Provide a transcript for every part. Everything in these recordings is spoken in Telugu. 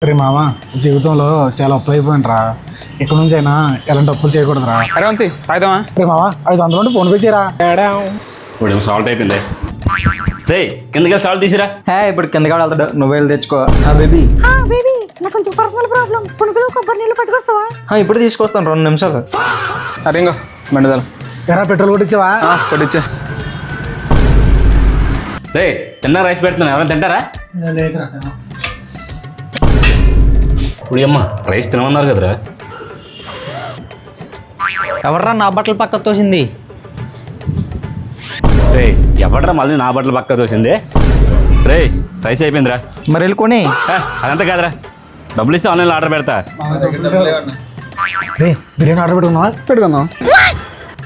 రే మామ జీవితంలో చాలా అప్పులు అయిపోయినరా. ఇక్కడ నుంచి అయినా ఎలాంటి అప్పులు చేయకూడదురా. అరే వంశీ తాగుదామా? రే మామ 500 నుండి ఫోన్ పే చేయరా. ఇప్పుడు సాల్ట్ అయిపోయింది. రే కిందకి సాల్ట్ తీసిరా. ఇప్పుడు కిందకి వెళ్తాడు, నువ్వు వెళ్ళి తెచ్చుకో. బేబీ బేబీ నాకు కొంచెం పర్సనల్ ప్రాబ్లం, పునుగులు కొబ్బరి నీళ్ళు పట్టుకొస్తావా? ఇప్పుడు తీసుకొస్తాను 2 నిమిషాలు. అరే ఇంకో బండిదాలు ఎరా పెట్రోల్ కొట్టించావా? కొట్టించా. రే తిన్నా రైస్ పెడుతున్నా, ఎవరైనా తింటారా? లేదురా. ఇప్పుడు అమ్మ రైస్ తినమన్నారు కదరా. ఎవర్రా నా బట్టలు పక్క తోసింది? రే ఎవడరా మళ్ళీ నా బట్టలు పక్క తోసింది? రే రైస్ అయిపోయిందిరా. మరి వెళ్ళుకొని అదంతా కాదురా, డబ్బులు ఇస్తే ఆన్లైన్లో ఆర్డర్ పెడతా. రే బిర్యానీ ఆర్డర్ పెట్టుకున్నావా? పెట్టుకుందాం.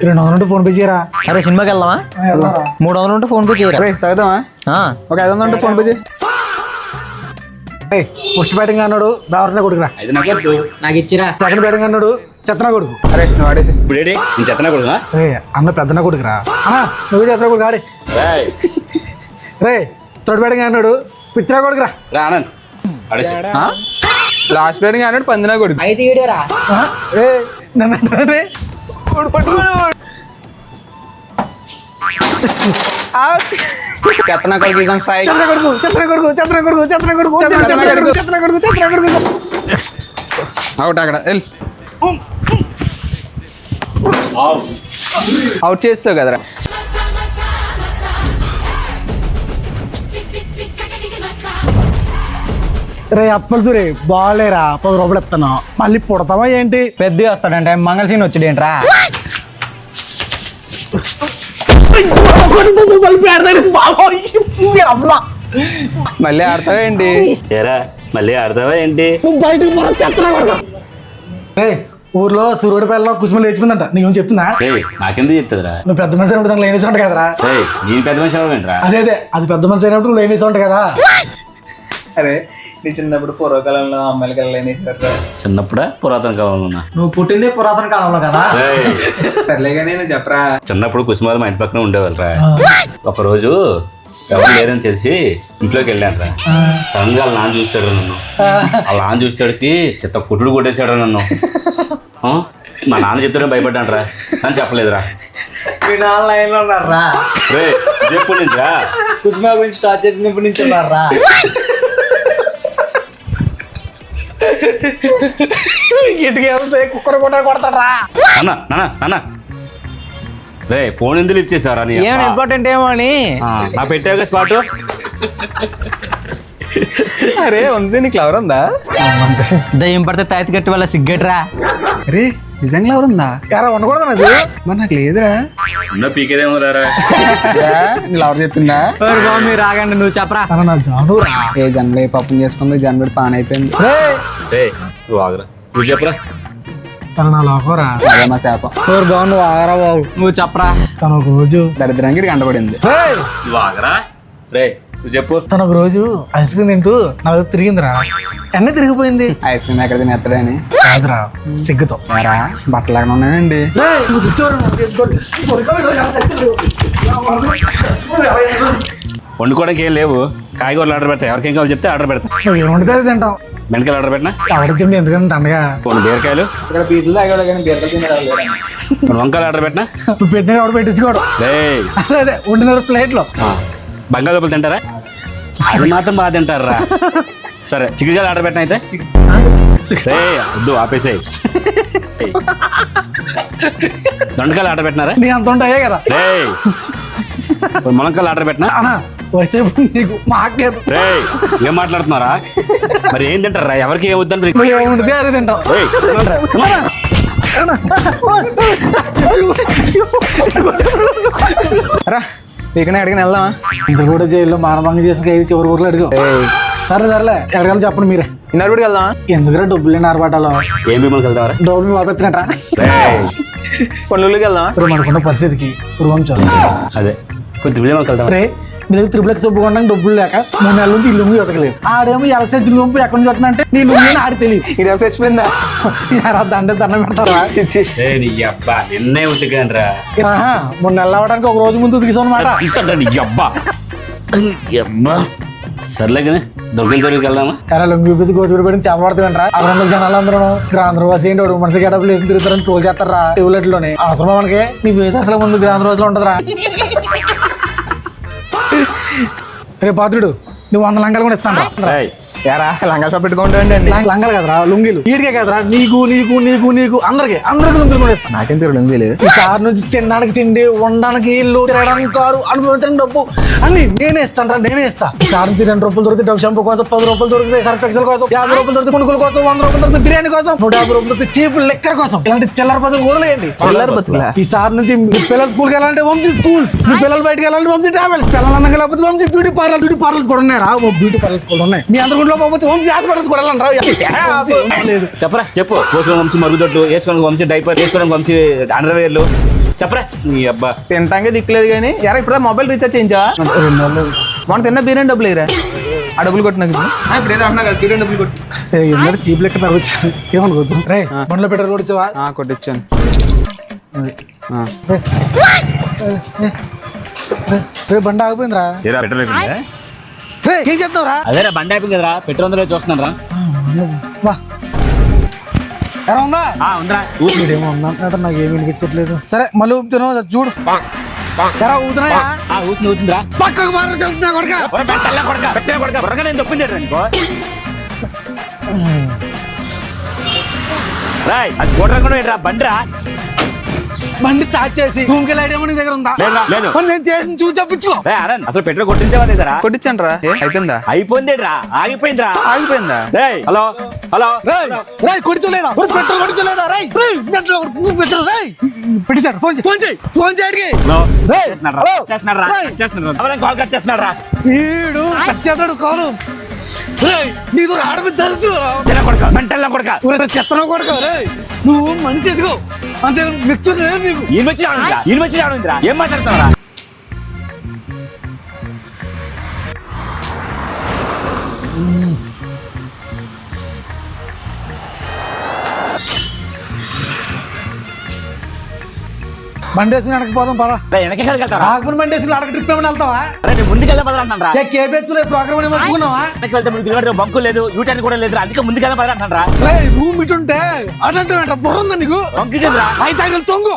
200 నుండి ఫోన్ పే చేయరా. అరే సినిమాకి వెళ్దామా? 300 ఉంటే ఫోన్ పే చేయరా. తాగుదామా? ఒక 500 ఉంటే ఫోన్ పే చేయి. ఫస్ట్ బ్యాటింగ్ అన్నాడు బెవర్స్నే కొడుకురా. అది నాకు నాకు ఇచ్చిరా. సెకండ్ బ్యాటింగ్ అన్నాడు చెత్తనా కొడుకు. అరే నువ్వు ఆడేసి. ఇప్పుడు ఏంటి నేను చెత్తనా కొడుకునా? రే అన్న పెద్దనా కొడుకురా. నువ్వు చెత్తనా కొడుకు ఆడే. రే థర్డ్ బ్యాటింగ్ అన్నాడు పిచ్చిరా కొడుకురా. రా ఆనంద్ ఆడేసి. లాస్ట్ బ్యాటింగ్ ఆడాడు పందినా కొడుకు. అయితే ఈడేరా. రే నన్ను రే చెత్తనా కొడుకు ఈసారి స్ట్రైక్. చెత్తనా కొడుకు చెత్తనా కొడుకు చెత్తనా కొడుకు చెత్తనా కొడుకు చెత్తనా కొడుకు చెత్తనా కొడుకు చెత్తనా కొడుకు. అవుట్ అక్కడ వెళ్ళి అవుట్ చేస్తావు కదరా. రే అప్పలు రే బాగాలేరా 10 రూపాయలు ఇస్తాను మళ్ళీ పుడతావా ఏంటి? పెద్ద వస్తాడంటే మంగళసీన్ వచ్చాడేంట్రా. మళ్ళీ ఆడతావా ఏంటి? ఏరా మళ్ళీ ఆడతావా ఏంటి? రే ఊర్లో సూర్యుడి పిల్లలు కుసుమ లేచిపోయిందంట, నీకేం చెప్తుందా? రే నాకెందుకు చెప్తుందిరా? నువ్వు పెద్ద మనిషి అయినప్పుడు దాన్ని లేనేసి ఉంటా కదరా. రే నేను పెద్ద మనిషి అవ్వమేంట్రా? అదే అది పెద్ద మనిషి అయినప్పుడు నువ్వు లేనేసి ఉంటా కదా. అరే నీ చిన్నప్పుడు పూర్వకాలంలో అమ్మాయిలకి వెళ్ళలేని చిన్నప్పుడా పురాతన కాలంలో ఉన్నా? నువ్వు పుట్టిందే పురాతన కాలంలో కదా. సర్లేగానే నువ్వు చెప్పరా. చిన్నప్పుడు కుసుమాలు మా ఇంటి పక్కన ఉండేవాళ్ళరా. ఒకరోజు ఎవరు లేరని తెలిసి ఇంట్లోకి వెళ్ళాను రా. సడన్ గా వాళ్ళ నాన్న చూస్తాడు నన్ను. వాళ్ళ నాన్న చూస్తాడికి చిత్త కుట్టుడు కొట్టేశాడు నన్ను. మా నాన్న చెప్తాడే భయపడ్డాను రా, అని చెప్పలేదురా. మీ నాన్న లైన్లో ఉన్నారా? రే ఎప్పుడు నుంచి రా కుసుమా గురించి స్టార్ట్ చేసినప్పటి నుంచి ఉన్నారా? ఇంటికి వెళ్తే కుక్కర్ కొట్టాడు కొడతాడరా. అన్న నాన్న నాన్న రే ఫోన్ ఎందుకు లిఫ్ట్ చేసావరా? నీ ఏమైనా ఇంపార్టెంట్ ఏమో అని. నా పెట్టావుగా స్పాట్. అరే వంశీ నీకు లవర్ ఉందా? దయ్యం పడితే తాయితీ కట్టి వాళ్ళ సిగ్గట్రా. అరే నిజంగా లవర్ ఉందా? ఎరా ఉండకూడదు అది. మరి నాకు లేదురా. ఉన్న పీకేదేమో రారా. లవర్ చెప్పిందా? మీరు ఆగండి, నువ్వు చెప్పరా. నా జానురా. ఏ జనవరి పప్పుని చేసుకుంది, జనవరి పాన్ అయిపోయింది. రే నువ్వు ఆగరా, నువ్వు చెప్పరా. తను నా లోకరా. అదే మా శాపం. నువ్వు ఆగరా బాబు. నువ్వు చెప్పరా. తను ఒక రోజు దరిద్రానికి కంటపడింది. నువ్వు ఆగరా. రే నువ్వు చెప్పు. తను ఒక రోజు ఐస్ క్రీమ్ తింటూ నా వైపు తిరిగిందిరా. ఎన్న తిరిగిపోయింది. ఐస్ క్రీమ్ ఎక్కడ తినేస్తాడని కాదురా సిగ్గుతో. బట్టలు ఎక్కడ ఉన్నాయండి? వండుకోవడానికి ఏం లేవు, కాయగూరలు ఆర్డర్ పెడతా. ఎవరికేం కావాలి చెప్తే ఆర్డర్ పెడతా. నువ్వు ఏం వండితే అది తింటాం. బెండకాయలు ఆర్డర్ పెట్టినా? ఎవరికి తిండి ఎందుకంటే తండగా. కొన్ని బీరకాయలు, ఇక్కడ బీర్లు తాగాడు కానీ బీరకాయలు తినేవాళ్ళు. కొన్ని వంకాయలు ఆర్డర్ పెట్టినా? నువ్వు పెట్టిన ఎవడు పెట్టించుకోడు. అదే వండిన ప్లేట్లో. బంగాళదుంపలు తింటారా? అది మాత్రం బాగా తింటారా? సరే చిక్కుడుకాయలు ఆర్డర్ పెట్టిన అయితే? వద్దు ఆపేసాయి. దొండకాయలు ఆర్డర్ పెట్టినారా? నీ అంత ఉంటాయే కదా. ములంకాయలు ఆర్డర్ పెట్టినా? అన్నా వసేపు నీకు మాకేదు. ఏం మాట్లాడుతున్నారా? మరి ఏం తింటారా? ఎవరికి ఏం వద్దని నువ్వు ఏం వండితే అదే తింటావు. రా ఇక్కడ ఎక్కడికి వెళ్దామా? ఇంతలో కూడా జైల్లో మానభంగం చేసిన ఖైదీ చివరి ఊర్లో అడిగావు. సరేలే ఎక్కడికి చెప్పండి మీరే. ఇన్నర్బడికి వెళ్దామా? ఎందుకురా డబ్బులు లేని ఆరబాటాలో ఏం మిమ్మల్ని వెళ్తావరా? డబ్బులు వాపెత్తినట్రా. పనులకి వెళ్దామా? ఇప్పుడు మనకున్న పరిస్థితికి పూర్వం చాలు. అదే కొంచెం మిమ్మల్ని వెళ్తాం. రే మీరు త్రిపులకి సబ్బు కొనడానికి డబ్బులు లేక 3 నెలల నుంచి ఇల్లు ఎతకలేదు. ఆడేమో ఎలక్షన్ గుంపు ఎక్కడి నుంచి వస్తుందంటే నీ లుంగి ఆడి తెలియదు. ఇది చచ్చిపోయిందా? దండం పెడతారా? నిన్నే ఉతికాను రా. 3 నెలలు అవ్వడానికి ఒక రోజు ముందు ఉతికిసావు అనమాట. సర్లే కానీ దొంగల జోలికి వెళ్దామా? ఎలా లొంగి చూపించి గోచూరు పెట్టి చేపడతామంటారా 600 జనాలు అందరూ గ్రాంధ్రవాసి ఏంటి వాడు మనసు గడపలు వేసి తిరుగుతారని ట్రోల్ చేస్తారా టీవీలెట్ లోనే అవసరం మనకి నీ ఫేస్ అసలు ముందు గ్రాంధ్రవాసులో ఉంటదిరా. రే పాత్రుడు నువ్వు 100 లంగాలు కూడా ఇస్తాను ఏయ్, యారా లంగా షాప్ పెట్టుకుంటాండి అండి. లంగాలు కదరా లుంగీలు వీడికే కదరా నీకు నీకు నీకు నీకు అందరికి లుంగీలు కూడా ఇస్తాను. నాకేం తిరగడం లేదు. ఈ సార్ నుంచి తినడానికి తిండి ఉండడానికి ఇల్లు తిరగడానికి కారు అనుభవించడానికి డబ్బు అన్ని నేనే ఇస్తాను రా నేనే ఇస్తా. ఈ సార్ నుంచి 2 రూపాయలు దొరికితే డబ్బు షాంపూ కోసం 10 రూపాయలు దొరికితే సర్ఫ్ ఎక్సెల్ కోసం 50 రూపాయలు దొరికితే కొనుగోలు కోసం 100 రూపాయలు దొరికితే బిర్యానీ కోసం 150 రూపాయలు దొరికితే చీప్ లెక్కర కోసం ఇలాంటి చిల్లర పద్ధతులు వదిలేయండి. చిల్లర బతుకులా? ఈ సార్ నుంచి మీ పిల్లలు స్కూల్కి వెళ్ళాలంటే వంశీ స్కూల్స్, మీ పిల్లలు బయటకు వెళ్ళాలంటే వంశీ ట్రావెల్స్, పిల్లలు అందంగా లేకపోతే వంశీ బ్యూటీ పార్లర్స్ కూడా ఉన్నాయి రా. బ్యూటీ పార్లర్స్ కూడా ఉన్నాయి. మీ అందరి గుంట్లో పోతే వంశీ హాస్పిటల్స్ కూడా వెళ్ళండి రా. లేదు చెప్పరా చెప్పు. పోసుకోవడం వంశీ మరుగుదొడ్లు, వేసుకోవడానికి వంశీ డైపర్, వేసుకోవడానికి వంశీ అండర్వేర్లు చెప్పరా. నీ అబ్బా తింటాకే దిక్కులేదు కానీ యారా ఇప్పుడు మొబైల్ రీఛార్జ్ చేయించా? మనం తిన్న బిర్యానీ డబ్బులు ఇరా ఆ డబ్బులు కొట్టినాక ఇప్పుడు ఏదో అన్నా కదా బిర్యానీ డబ్బులు కొట్టి చీప్ లెక్క తగ్గుతాను ఏమనుకోద్దు. రే బండ్లో పెట్రోల్ కొడిచావా? కొట్టించాను. రే బండి ఆగిపోయిందిరా. ఏరా పెట్రోల్ అయిపోయిందా? రే ఏం చెప్తావురా? అదేరా బండి అయిపోయింది కదరా, పెట్రోల్ ఉందో చూస్తున్నాను రా. వా ఎలా ఉందా? ఉందిరా. మీరేమో ఉందంటున్నాడు నాకు ఏమి వినిపించట్లేదు. సరే మళ్ళీ ఊపుతున్నావు చూడు. ఎరా ఊతున్నాయా? ఊతుందిరా. పక్కకు మాత్రం చెప్తున్నా కొడక. నేను తప్పింది రాయ్ అది స్కూటర్ కూడా బండిరా. బండి స్టార్ట్ చేసి భూమికి ఐడియా నీ దగ్గర ఉందా? లేదు. మరి నేను చేసి చూసి తప్పించుకో. అసలు పెట్రోల్ కొట్టించేవా లేదరా? కొట్టించాను రా. అయిపోయిందా? అయిపోయిందేట్రా, ఆగిపోయిందా? ఆగిపోయిందా? హలో హలో రై కొడిచలేదా? పెట్రోల్ కొడిచలేదా? రై పెట్రోల్ రై పెట్టాడు. ఫోన్ చేయడికి వీడు కచ్చేతాడు కాదు. నీకు ఆడపిద్ద చెత్తన కొడక. నువ్వు మనిషి ఎదుగు అంతే మిక్చర్ లేదు నీకు. ఏం మాట్లాడుతున్నారా? బండి వేసి నడకపోదాం పదా. ఆకుని బండి వేసి అడగ ట్రిప్ ఏమైనా వెళ్తావా? ముందుకెళ్ళా కేబెచ్చులే ప్రోగ్రామ్ ఏమో అనుకున్నావా? బంకు లేదు, యూటర్న్ కూడా లేదు, అందుకే ముందుకెళ్ళా పదరా. రూమ్ ఇటుంటే అటంటే బుర్ర ఉందా నీకు? అయితే తొంగు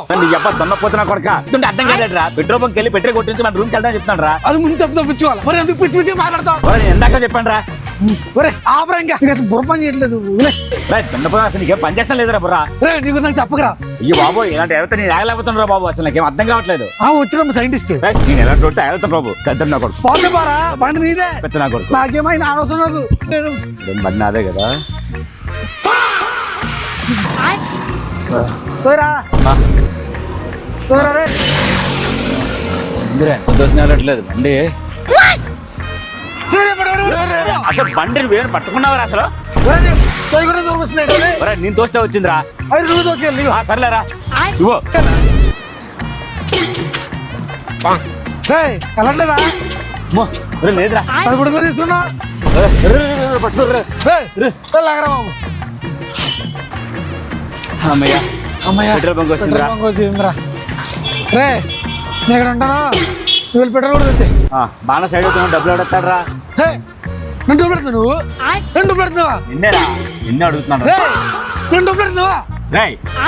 దొన్నపోతున్నా కొడక అర్థం కాలేదురా. పెట్రోల్ బంక్ వెళ్ళి పెట్రోల్ కొట్టించి మన రూమ్కి వెళ్దాం చెప్తాను రా. అది ముందు చెప్తా పిచ్చుకోవాలి. మరి ఎందుకు పిచ్చి పిచ్చి మాట్లాడతావు? ఎందాక చెప్పండి రా. ఆపరా ఇంకా బుర్ర పని చేయట్లేదు. అసలు నీకేం పని చేస్తా లేదురా బుర్రా. నీకు నాకు చెప్పకరా. అయ్యో బాబు ఇలాంటి ఎవరితో నేను ఆగలేకపోతున్నా బాబు. అసలు నాకేం అర్థం కావట్లేదు. వచ్చిన సైంటిస్ట్ నేను ఎలా కొడితే ఆగుతాను బాబు. పెద్ద నా కొడుకు పోతే పోరా బండి నీదే. పెద్ద నా కొడుకు నాకేమైనా అనవసరం నాకు. బండి నాదే కదా. వెళ్ళట్లేదు బండి. అసలు బండిని వేరు పట్టుకున్నావరా? అసలు నేను తోస్తే వచ్చిందిరా. సర్లేరా ఇవ్వు. వెళ్ళట్లేదా? లేదురా తీసుకున్నా బాబు. అమ్మయ్య పెట్రోల్ బంక్ వచ్చిందిరా. రే నేను ఇక్కడ ఉంటాను. నువ్వు వెళ్ళి పెట్రోల్ కూడా తెచ్చాయి. బాగా సైడ్ అవుతున్నా. డబ్బులు అడుగుతారా? రెండు డబ్బులు పెడుతున్నావు నువ్వు. రెండు డబ్బులు పెడుతున్నావా? ఎన్నేరా ఎన్ని అడుగుతున్నాను. రెండు డబ్బులు పెడుతున్నావా?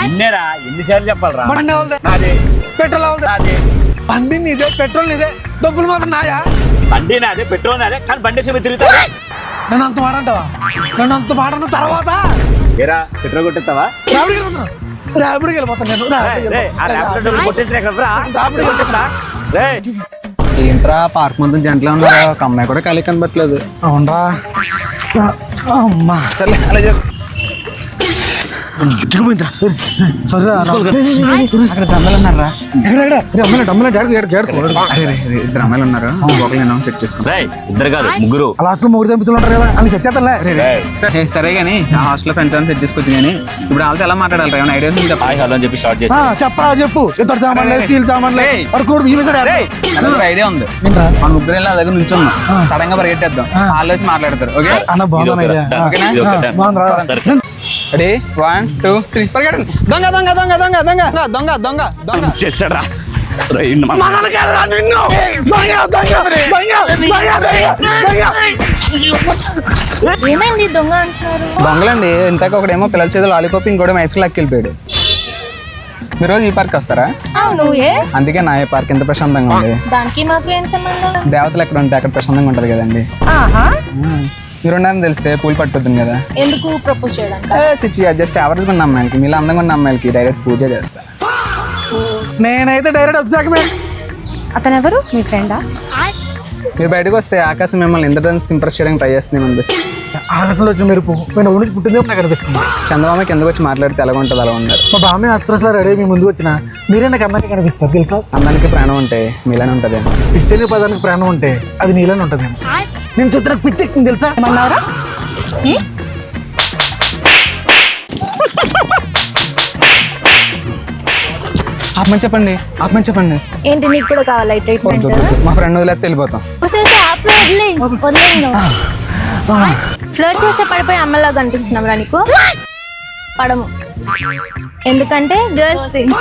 ఎన్నేరా ఎన్నిసార్లు చెప్పాలరా? బండి అవుతుంది, నాదే. పెట్రోల్ అవుతుంది. నాదే. బండి నీదే, పెట్రోల్ నీదే, డబ్బులు మాత్రం నాయా? బండి నాదే, పెట్రోల్ నాదే, కానీ బండి సేపు తిరుగుతా. నన్ను అంత మాట అంటావా? నన్ను అంత మాట అన్న తర్వాత ఏరా పెట్రోల్ కొట్టేస్తావా? ర్యాపిడ్కి వెళ్ళిపోతాను నేను. ఏంట్రా పార్క్ మొత్తం జంటలో ఉన్నారు. ఒక అమ్మాయి కూడా ఖాళీ కనబట్టలేదు. అవునరా అమ్మా. సరే అలా చెప్పు. అక్కడ దమ్మలు ఉన్నారా? ఇద్దరు అమ్మాయిలు ఉన్నారు. ఒకళ్ళు చెక్ చేసుకో. ఇద్దరు కాదు ముగ్గురు. హాస్టల్ ముగ్గురు చంపిస్తులు ఉంటారు కదా అని చచ్చేతలే. సరే కానీ ఆ హాస్టల్ ఫ్రెండ్స్ అని సెట్ చేసుకోవచ్చు. కానీ ఇప్పుడు వాళ్ళతో ఎలా మాట్లాడాలి? ఏమైనా ఐడియాస్ హలో అని చెప్పి స్టార్ట్ చేసి చెప్పరా చెప్పు. ఇద్దరు సామాన్లే, స్టీల్ సామాన్లే. ఐడియా ఉంది. మన ముగ్గురు వెళ్ళి దగ్గర నుంచి ఉన్నాం. సడన్ గా పరిగెట్టేద్దాం. వాళ్ళు వచ్చి మాట్లాడతారు. ఓకే అన్న బాగుంది. రెడీ 1 2 3 పరిగెట్టండి. దొంగ దొంగ దొంగ దొంగ దొంగ దొంగ దొంగ దొంగ చేస్తాడా? ఏమైంది దొంగ అంటున్నారు? దొంగలండి. ఇంతకు ఒకడేమో పిల్లల చేతులు లాలీపాప్, ఇంకోటి మైసూర్ లెక్క వెళ్ళిపోయాడు. మీరు రోజు ఈ పార్క్ వస్తారా? అవును. అందుకే నా ఈ పార్క్ ఎంత ప్రశాంతంగా ఉంది. దానికి మాకు ఏం సంబంధం? దేవతలు ఎక్కడ ఉంటే అక్కడ ప్రశాంతంగా ఉంటుంది కదండి. మీరు ఉన్నారని తెలిస్తే పూలు పట్టుద్దును కదా. ఎందుకు ప్రపోజ్ చేయడానికి? చిచ్చి జస్ట్ యావరేజ్ ఉన్న అమ్మాయిలకి, మీలా అందంగా ఉన్న అమ్మాయిలకి డైరెక్ట్ పూజ చేస్తా. నేనైతే డైరెక్ట్ అబ్జాక్మెంట్. అతను ఎవరు? మీ ఫ్రెండా? మీరు బయటకు వస్తే ఆకాశం మిమ్మల్ని ఇంద్రధనుస్సు ఇంప్రెస్ చేయడానికి ట్రై చేస్తుంది అనిపిస్తుంది. ఆకాశంలో వచ్చి మెరుపు నేను ఊరికి పుట్టిందే నాకు అనిపిస్తుంది. చందమామ కిందకు వచ్చి మాట్లాడితే ఎలా ఉంటుంది అలా ఉన్నారు. మా బామ్మ అచ్చరసలా రెడీ మీ ముందుకు వచ్చిన మీరే నాకు అన్నానికి కనిపిస్తారు తెలుసా. అందానికి ప్రాణం ఉంటే మీలానే ఉంటుంది. పిచ్చని పదానికి ప్రాణం ఉంటే అది నీలోనే ఉంటుంది. నేను చూస్తే పిచ్చి ఎక్కింది తెలుసా. ఏమన్నారా? ఆపమని చెప్పండి, ఆపమని చెప్పండి. ఏంటి నీకు కూడా కావాలా ట్రీట్మెంట్? మా ఫ్రెండ్ వదిలేస్తే వెళ్ళిపోతాం. ఫ్లోర్ చేస్తే పడిపోయి అమ్మలా కనిపిస్తున్నావురా నీకు? పడము. ఎందుకంటే గర్ల్స్ థింగ్.